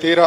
13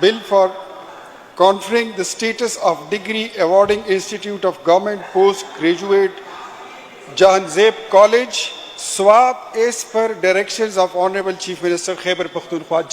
bill for conferring the status of degree awarding Institute of Government Postgraduate Jahanzeb College, SWAT, as per directions of Honorable Chief Minister Khyber Pakhtunkhwa।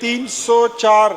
304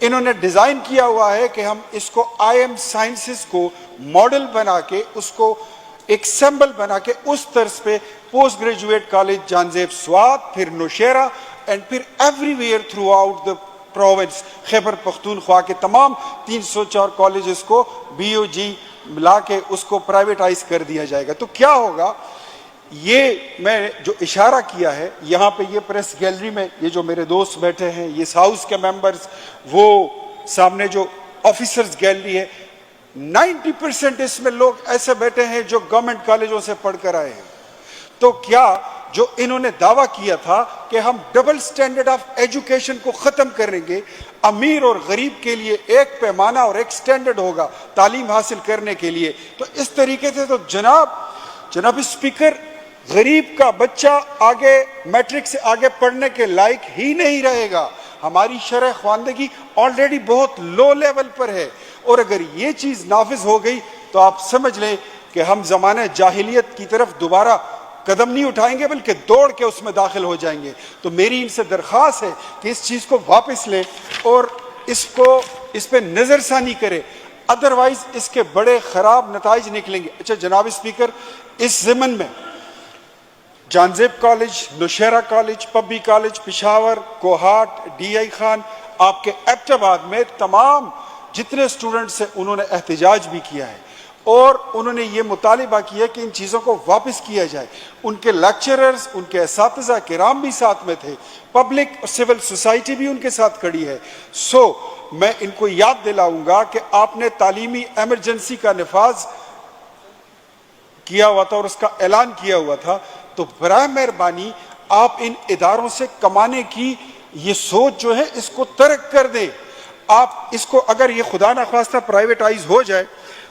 انہوں نے design کیا ہوا ہے کہ ہم اس کو I am sciences کو model بنا کے اس کو ایک سمبل بنا کے اس طرز پہ پوسٹ گریجویٹ کالج جان زیب سوات، پھر نوشیرہ اینڈ پھر everywhere throughout the province Khyber Pakhtunkhwa کے تمام 304 کالجز کو بی او جی ملا کے اس کو پرائیویٹائز کر دیا جائے گا۔ تو کیا ہوگا، یہ میں جو اشارہ کیا ہے یہاں پہ یہ پریس گیلری میں یہ جو میرے دوست بیٹھے ہیں، یہ ہاؤس کے ممبرز، وہ سامنے جو آفیسرز گیلری ہے، 90% اس میں لوگ ایسے بیٹھے ہیں جو گورنمنٹ کالجوں سے پڑھ کر آئے ہیں۔ تو کیا جو انہوں نے دعویٰ کیا تھا کہ ہم ڈبل سٹینڈرڈ آف ایجوکیشن کو ختم کریں گے، امیر اور غریب کے لیے ایک پیمانہ اور ایک سٹینڈرڈ ہوگا تعلیم حاصل کرنے کے لیے، تو اس طریقے سے تو جناب اسپیکر، غریب کا بچہ آگے میٹرک سے آگے پڑھنے کے لائق ہی نہیں رہے گا۔ ہماری شرح خواندگی آلریڈی بہت لو لیول پر ہے، اور اگر یہ چیز نافذ ہو گئی تو آپ سمجھ لیں کہ ہم زمانہ جاہلیت کی طرف دوبارہ قدم نہیں اٹھائیں گے بلکہ دوڑ کے اس میں داخل ہو جائیں گے۔ تو میری ان سے درخواست ہے کہ اس چیز کو واپس لیں اور اس پہ نظر ثانی کرے، ادروائز اس کے بڑے خراب نتائج نکلیں گے۔ اچھا جناب اسپیکر، اس ضمن میں Jahanzeb college, Nowshera college, Pabbi college, Peshawar, Kohat, D I Khan, آپ کے ایبٹ آباد میں تمام جتنے اسٹوڈنٹس سے انہوں نے احتجاج بھی کیا ہے، اور انہوں نے یہ مطالبہ کیا کہ ان چیزوں کو واپس کیا جائے۔ ان کے لیکچررز، ان کے اساتذہ کرام بھی ساتھ میں تھے، پبلک اور سول سوسائٹی بھی ان کے ساتھ کھڑی ہے۔ میں ان کو یاد دلاؤں گا کہ آپ نے تعلیمی ایمرجنسی کا نفاذ کیا ہوا تھا اور اس کا اعلان کیا ہوا تھا، تو برائے مہربانی آپ ان اداروں سے کمانے کی یہ سوچ جو ہے اس کو ترک کر دیں۔ آپ اس کو اگر یہ خدا نخواستہ پرائیویٹائز ہو جائے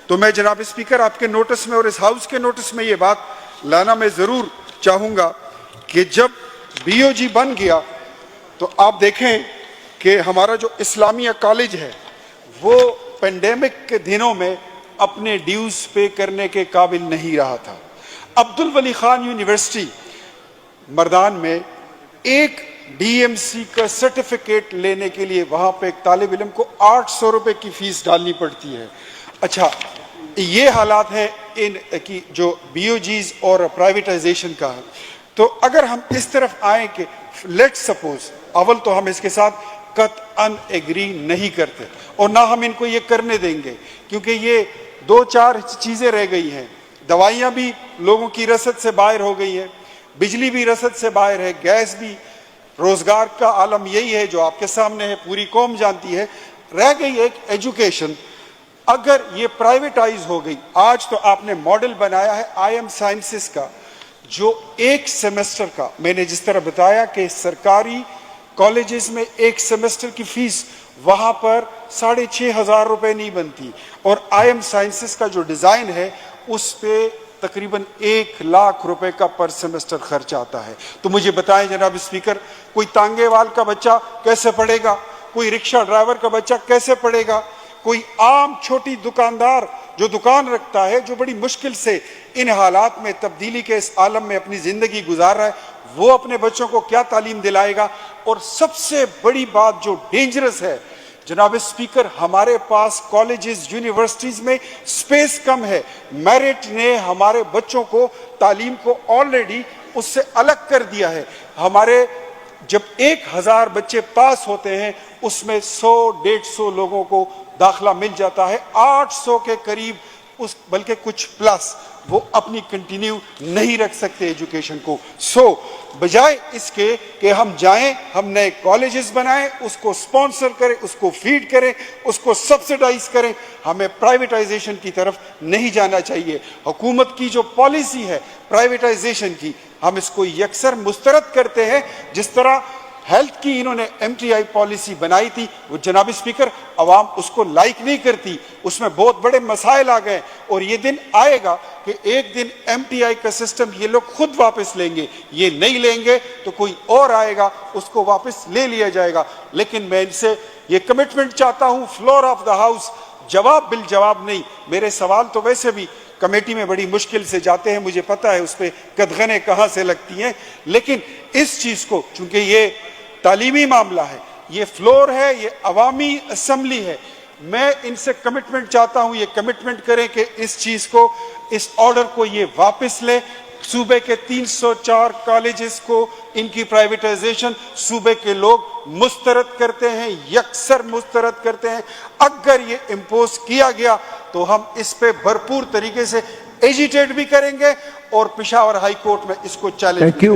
تو میں جناب اسپیکر آپ کے نوٹس میں اور اس ہاؤس کے نوٹس میں یہ بات لانا میں ضرور چاہوں گا کہ جب بی او جی بن گیا تو آپ دیکھیں کہ ہمارا جو اسلامیہ کالج ہے وہ پینڈیمک کے دنوں میں اپنے ڈیوز پے کرنے کے قابل نہیں رہا تھا۔ عبد الولی خان یونیورسٹی مردان میں ایک ڈی ایم سی کا سرٹیفکیٹ لینے کے لیے وہاں پہ ایک طالب علم کو 800 روپے کی فیس ڈالنی پڑتی ہے۔ اچھا، یہ حالات ہے ان کی جو بی او جیز اور پرائیویٹائزیشن کا ہے۔ تو اگر ہم اس طرف آئیں کہ لیٹ سپوز، اول تو ہم اس کے ساتھ قطعاً ایگری نہیں کرتے اور نہ ہم ان کو یہ کرنے دیں گے، کیونکہ یہ 2-4 چیزیں رہ گئی ہیں۔ دوائیاں بھی لوگوں کی رسد سے باہر ہو گئی ہیں، بجلی بھی رسد سے باہر ہے، گیس بھی، روزگار کا عالم یہی ہے جو آپ کے سامنے ہے، پوری قوم جانتی ہے۔ رہ گئی ایک ایجوکیشن، اگر یہ پرائیویٹائز ہو گئی، آج تو آپ نے ماڈل بنایا ہے آئی ایم سائنسز کا، جو ایک سیمسٹر کا، میں نے جس طرح بتایا کہ سرکاری کالجز میں ایک سیمسٹر کی فیس وہاں پر 6,500 روپے نہیں بنتی، اور آئی ایم سائنسز کا جو ڈیزائن ہے اس پہ تقریباً 1,00,000 روپے کا پر سیمسٹر خرچ آتا ہے۔ تو مجھے بتائیں جناب اسپیکر، کوئی تانگے وال کا بچہ کیسے پڑھے گا؟ کوئی رکشہ ڈرائیور کا بچہ کیسے پڑھے گا؟ کوئی عام چھوٹی دکاندار جو دکان رکھتا ہے، جو بڑی مشکل سے ان حالات میں تبدیلی کے اس عالم میں اپنی زندگی گزار رہا ہے، وہ اپنے بچوں کو کیا تعلیم دلائے گا؟ اور سب سے بڑی بات جو ڈینجرس ہے جناب اسپیکر، ہمارے پاس کالجز، یونیورسٹیز میں سپیس کم ہے۔ میرٹ نے ہمارے بچوں کو تعلیم کو آلریڈی اس سے الگ کر دیا ہے۔ ہمارے جب 1,000 بچے پاس ہوتے ہیں اس میں 100-150 لوگوں کو داخلہ مل جاتا ہے، 800 کے قریب بلکہ کچھ پلس وہ اپنی کنٹینیو نہیں رکھ سکتے ایجوکیشن کو۔ بجائے اس کے کہ ہم جائیں، ہم نئے کالجز بنائیں، اس کو سپانسر کریں، اس کو فیڈ کریں، اس کو سبسڈائز کریں، ہمیں پرائیویٹائزیشن کی طرف نہیں جانا چاہیے۔ حکومت کی جو پالیسی ہے پرائیویٹائزیشن کی، ہم اس کو یکسر مسترد کرتے ہیں۔ جس طرح ہیلتھ کی انہوں نے ایم ٹی آئی پالیسی بنائی تھی، وہ جناب اسپیکر عوام اس کو لائک نہیں کرتی، اس میں بہت بڑے مسائل آ گئے، اور یہ دن آئے گا کہ ایک دن ایم ٹی آئی کا سسٹم یہ لوگ خود واپس لیں گے، یہ نہیں لیں گے تو کوئی اور آئے گا، اس کو واپس لے لیا جائے گا۔ لیکن میں ان سے یہ کمٹمنٹ چاہتا ہوں، فلور آف دا ہاؤس، جواب بالجواب نہیں۔ میرے سوال تو ویسے بھی کمیٹی میں بڑی مشکل سے جاتے ہیں، مجھے پتا ہے اس پہ قدغنیں کہاں سے لگتی ہیں، لیکن اس چیز کو چونکہ یہ تعلیمی معاملہ ہے، یہ فلور ہے, یہ عوامی اسمبلی ہے. میں ان سے کمٹمنٹ چاہتا ہوں, یہ کمٹمنٹ کریں کہ اس چیز کو, اس آرڈر کو یہ واپس لے. صوبے کے 304 کالجز کو ان کی پرائیویٹائزیشن صوبے کے لوگ مسترد کرتے ہیں, یکسر مسترد کرتے ہیں. اگر یہ امپوز کیا گیا تو ہم اس پہ بھرپور طریقے سے ایجیٹیٹ بھی کریں گے اور پشاور ہائی کورٹ میں اس کو چیلنج Thank you.